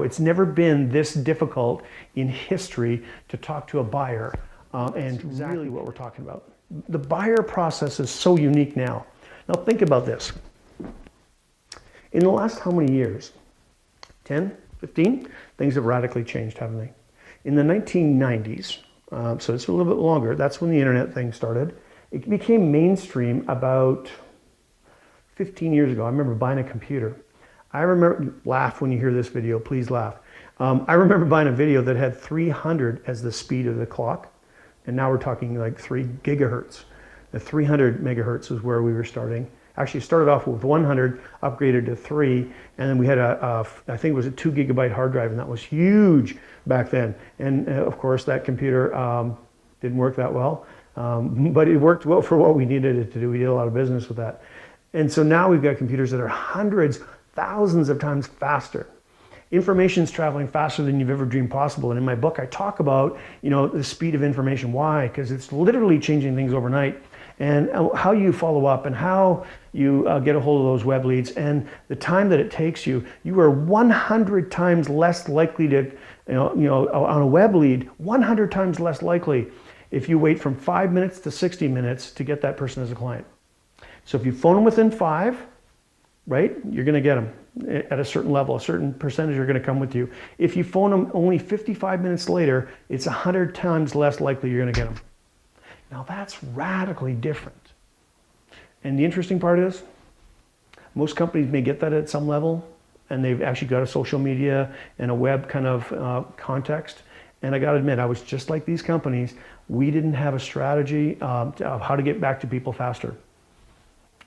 It's never been this difficult in history to talk to a buyer, and exactly really what we're talking about. The buyer process is so unique now. Now think about this. In the last how many years? 10, 15? Things have radically changed, haven't they? In the 1990s, so it's a little bit longer, that's when the internet thing started. It became mainstream about 15 years ago. I remember buying a computer. I remember, laugh when you hear this video, please laugh. I remember buying a video that had 300 as the speed of the clock, and now we're talking like 3 gigahertz. The 300 megahertz is where we were starting. Actually started off with 100, upgraded to 3, and then we had I think it was a 2 gigabyte hard drive, and that was huge back then. And of course that computer didn't work that well, but it worked well for what we needed it to do. We did a lot of business with that. And so now we've got computers that are hundreds, thousands of times faster. Information's traveling faster than you've ever dreamed possible. And in my book, I talk about, the speed of information. Why? Because it's literally changing things overnight. And how you follow up and how you get a hold of those web leads and the time that it takes you, you are 100 times less likely to, on a web lead, 100 times less likely if you wait from 5 minutes to 60 minutes to get that person as a client. So if you phone them within 5, right, you're going to get them at a certain level, a certain percentage are going to come with you. If you phone them only 55 minutes later, it's 100 times less likely you're going to get them. Now that's radically different. And the interesting part is, most companies may get that at some level, and they've actually got a social media and a web kind of context. And I got to admit, I was just like these companies. We didn't have a strategy of how to get back to people faster.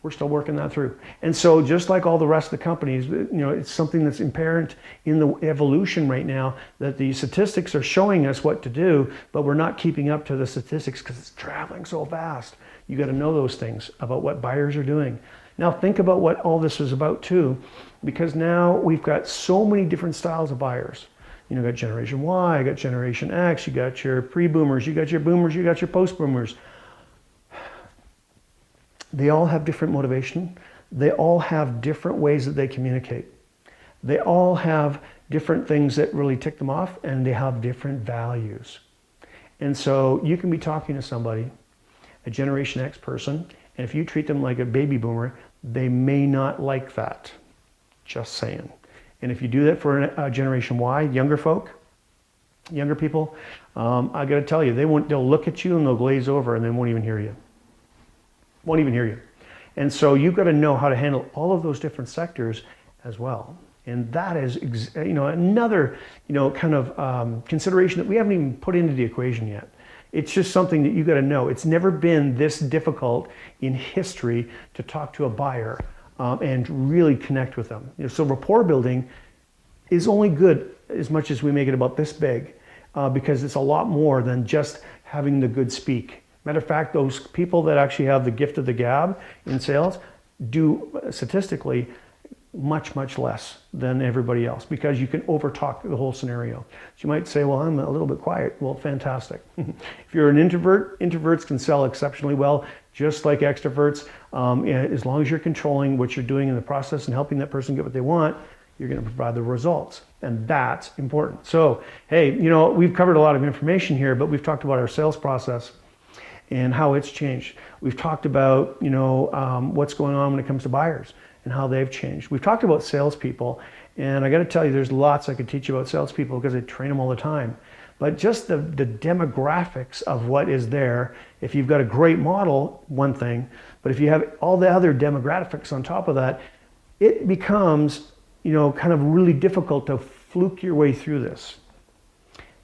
We're still working that through. And so just like all the rest of the companies, it's something that's inherent in the evolution right now, that the statistics are showing us what to do, but we're not keeping up to the statistics because it's traveling so fast. You got to know those things about what buyers are doing. Now think about what all this is about too, because now we've got so many different styles of buyers. You got Generation Y, you got Generation X, you got your pre-boomers, you got your boomers, you got your post-boomers. They all have different motivation. They all have different ways that they communicate. They all have different things that really tick them off, and they have different values. And so you can be talking to somebody, a Generation X person, and if you treat them like a baby boomer, they may not like that. Just saying. And if you do that for a Generation Y, younger folk, younger people, I got to tell you, they'll look at you and they'll glaze over and they won't even hear you. Won't even hear you. And so you've got to know how to handle all of those different sectors as well. And that is, another, kind of consideration that we haven't even put into the equation yet. It's just something that you got to know. It's never been this difficult in history to talk to a buyer and really connect with them. So rapport building is only good as much as we make it about this big, because it's a lot more than just having the good speak. Matter of fact, those people that actually have the gift of the gab in sales do statistically much, much less than everybody else, because you can overtalk the whole scenario. So you might say, well, I'm a little bit quiet. Well, fantastic. If you're an introvert, introverts can sell exceptionally well, just like extroverts. As long as you're controlling what you're doing in the process and helping that person get what they want, you're going to provide the results. And that's important. So, hey, we've covered a lot of information here, but we've talked about our sales process and how it's changed. We've talked about, what's going on when it comes to buyers and how they've changed. We've talked about salespeople, and I got to tell you, there's lots I could teach you about salespeople because I train them all the time. But just the demographics of what is there, if you've got a great model, one thing, but if you have all the other demographics on top of that, it becomes, kind of really difficult to fluke your way through this.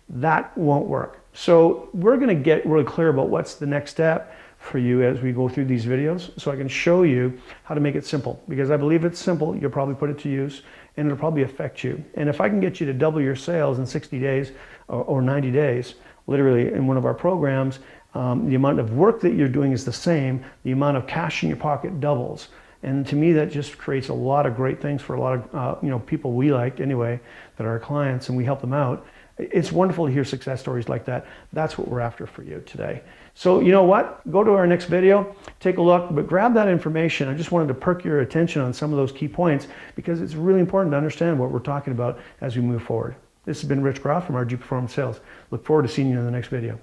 That won't work. So we're going to get really clear about what's the next step for you as we go through these videos, so I can show you how to make it simple, because I believe it's simple. You'll probably put it to use and it'll probably affect you. And if I can get you to double your sales in 60 days or 90 days, literally in one of our programs, the amount of work that you're doing is the same, the amount of cash in your pocket doubles. And to me, that just creates a lot of great things for a lot of people we like anyway, that are our clients, and we help them out. It's wonderful to hear success stories like that. That's what we're after for you today. So you know what? Go to our next video, take a look, but grab that information. I just wanted to perk your attention on some of those key points because it's really important to understand what we're talking about as we move forward. This has been Rich Grof from RG Performance Sales. Look forward to seeing you in the next video.